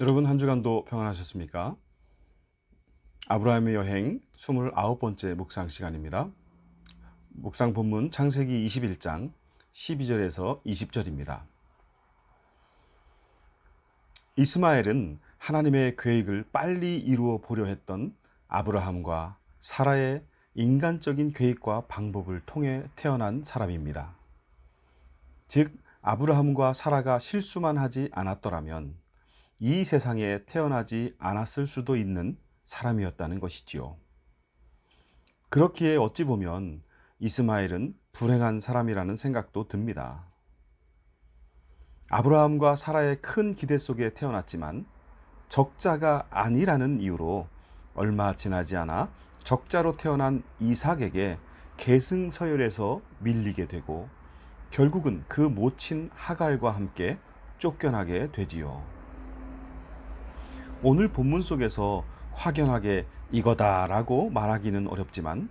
여러분 한 주간도 평안하셨습니까? 아브라함의 여행 29번째 묵상 시간입니다. 묵상 본문 창세기 21장 12절에서 20절입니다. 이스마엘은 하나님의 계획을 빨리 이루어 보려 했던 아브라함과 사라의 인간적인 계획과 방법을 통해 태어난 사람입니다. 즉 아브라함과 사라가 실수만 하지 않았더라면 이 세상에 태어나지 않았을 수도 있는 사람이었다는 것이지요. 그렇기에 어찌 보면 이스마엘은 불행한 사람이라는 생각도 듭니다. 아브라함과 사라의 큰 기대 속에 태어났지만 적자가 아니라는 이유로 얼마 지나지 않아 적자로 태어난 이삭에게 계승서열에서 밀리게 되고 결국은 그 모친 하갈과 함께 쫓겨나게 되지요. 오늘 본문 속에서 확연하게 이거다라고 말하기는 어렵지만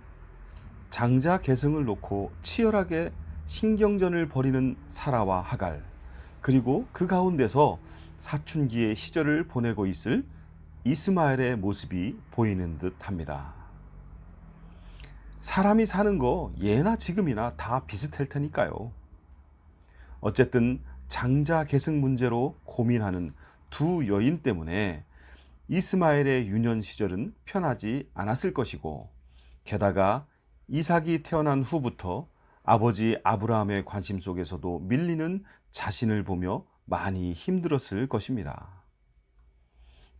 장자 계승을 놓고 치열하게 신경전을 벌이는 사라와 하갈, 그리고 그 가운데서 사춘기의 시절을 보내고 있을 이스마엘의 모습이 보이는 듯 합니다. 사람이 사는 거 예나 지금이나 다 비슷할 테니까요. 어쨌든 장자 계승 문제로 고민하는 두 여인 때문에 이스마엘의 유년 시절은 편하지 않았을 것이고, 게다가 이삭이 태어난 후부터 아버지 아브라함의 관심 속에서도 밀리는 자신을 보며 많이 힘들었을 것입니다.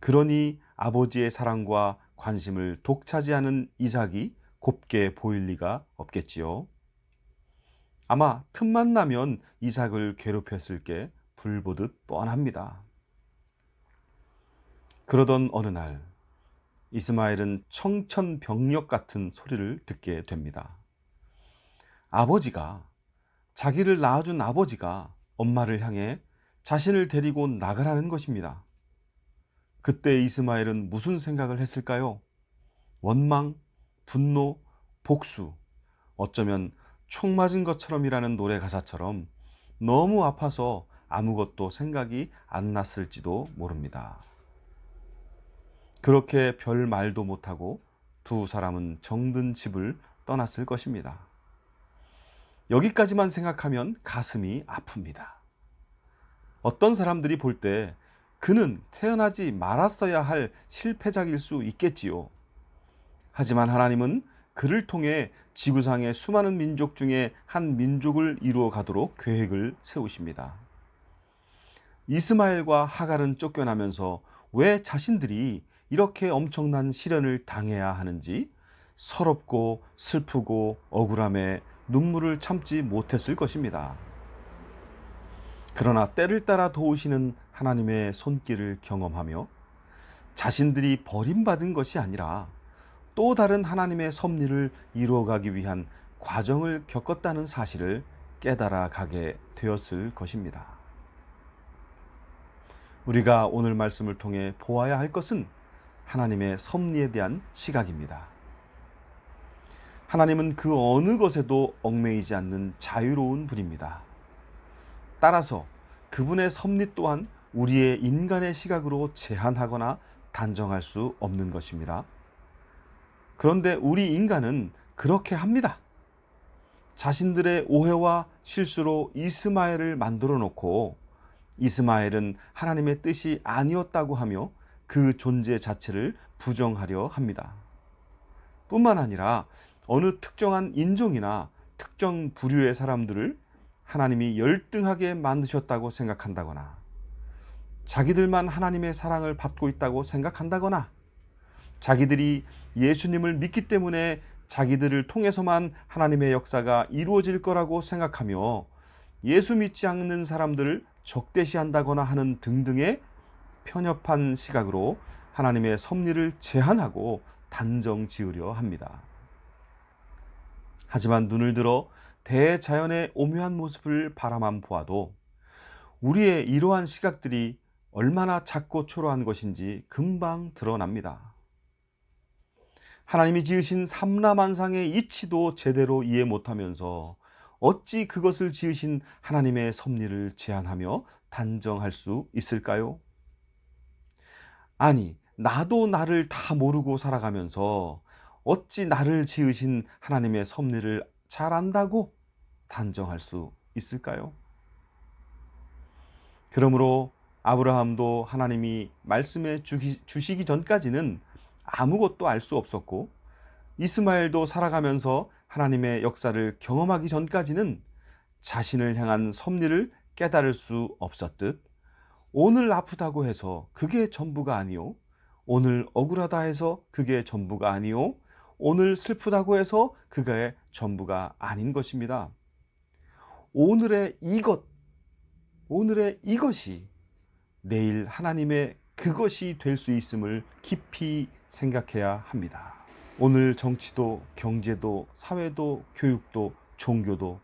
그러니 아버지의 사랑과 관심을 독차지하는 이삭이 곱게 보일 리가 없겠지요. 아마 틈만 나면 이삭을 괴롭혔을 게 불보듯 뻔합니다. 그러던 어느 날 이스마엘은 청천벽력 같은 소리를 듣게 됩니다. 자기를 낳아준 아버지가 엄마를 향해 자신을 데리고 나가라는 것입니다. 그때 이스마엘은 무슨 생각을 했을까요? 원망, 분노, 복수, 어쩌면 총 맞은 것처럼이라는 노래 가사처럼 너무 아파서 아무것도 생각이 안 났을지도 모릅니다. 그렇게 별 말도 못하고 두 사람은 정든 집을 떠났을 것입니다. 여기까지만 생각하면 가슴이 아픕니다. 어떤 사람들이 볼 때 그는 태어나지 말았어야 할 실패작일 수 있겠지요. 하지만 하나님은 그를 통해 지구상의 수많은 민족 중에 한 민족을 이루어 가도록 계획을 세우십니다. 이스마엘과 하갈은 쫓겨나면서 왜 자신들이 이렇게 엄청난 시련을 당해야 하는지 서럽고 슬프고 억울함에 눈물을 참지 못했을 것입니다. 그러나 때를 따라 도우시는 하나님의 손길을 경험하며 자신들이 버림받은 것이 아니라 또 다른 하나님의 섭리를 이루어가기 위한 과정을 겪었다는 사실을 깨달아 가게 되었을 것입니다. 우리가 오늘 말씀을 통해 보아야 할 것은 하나님의 섭리에 대한 시각입니다. 하나님은 그 어느 것에도 얽매이지 않는 자유로운 분입니다. 따라서 그분의 섭리 또한 우리의 인간의 시각으로 제한하거나 단정할 수 없는 것입니다. 그런데 우리 인간은 그렇게 합니다. 자신들의 오해와 실수로 이스마엘을 만들어 놓고 이스마엘은 하나님의 뜻이 아니었다고 하며 그 존재 자체를 부정하려 합니다. 뿐만 아니라 어느 특정한 인종이나 특정 부류의 사람들을 하나님이 열등하게 만드셨다고 생각한다거나 자기들만 하나님의 사랑을 받고 있다고 생각한다거나 자기들이 예수님을 믿기 때문에 자기들을 통해서만 하나님의 역사가 이루어질 거라고 생각하며 예수 믿지 않는 사람들을 적대시한다거나 하는 등등의 편협한 시각으로 하나님의 섭리를 제한하고 단정 지으려 합니다. 하지만 눈을 들어 대자연의 오묘한 모습을 바라만 보아도 우리의 이러한 시각들이 얼마나 작고 초라한 것인지 금방 드러납니다. 하나님이 지으신 삼라만상의 이치도 제대로 이해 못하면서 어찌 그것을 지으신 하나님의 섭리를 제한하며 단정할 수 있을까요? 아니, 나도 나를 다 모르고 살아가면서 어찌 나를 지으신 하나님의 섭리를 잘 안다고 단정할 수 있을까요? 그러므로 아브라함도 하나님이 말씀해 주시기 전까지는 아무것도 알 수 없었고, 이스마엘도 살아가면서 하나님의 역사를 경험하기 전까지는 자신을 향한 섭리를 깨달을 수 없었듯, 오늘 아프다고 해서 그게 전부가 아니요, 오늘 억울하다 해서 그게 전부가 아니요, 오늘 슬프다고 해서 그게 전부가 아닌 것입니다. 오늘의 이것이 내일 하나님의 그것이 될 수 있음을 깊이 생각해야 합니다. 오늘 정치도 경제도 사회도 교육도 종교도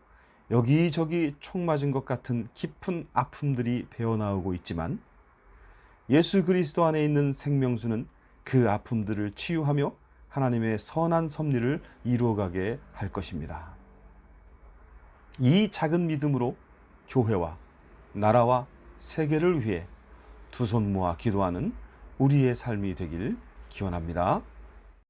여기저기 총 맞은 것 같은 깊은 아픔들이 배어나오고 있지만, 예수 그리스도 안에 있는 생명수는 그 아픔들을 치유하며 하나님의 선한 섭리를 이루어가게 할 것입니다. 이 작은 믿음으로 교회와 나라와 세계를 위해 두 손 모아 기도하는 우리의 삶이 되길 기원합니다.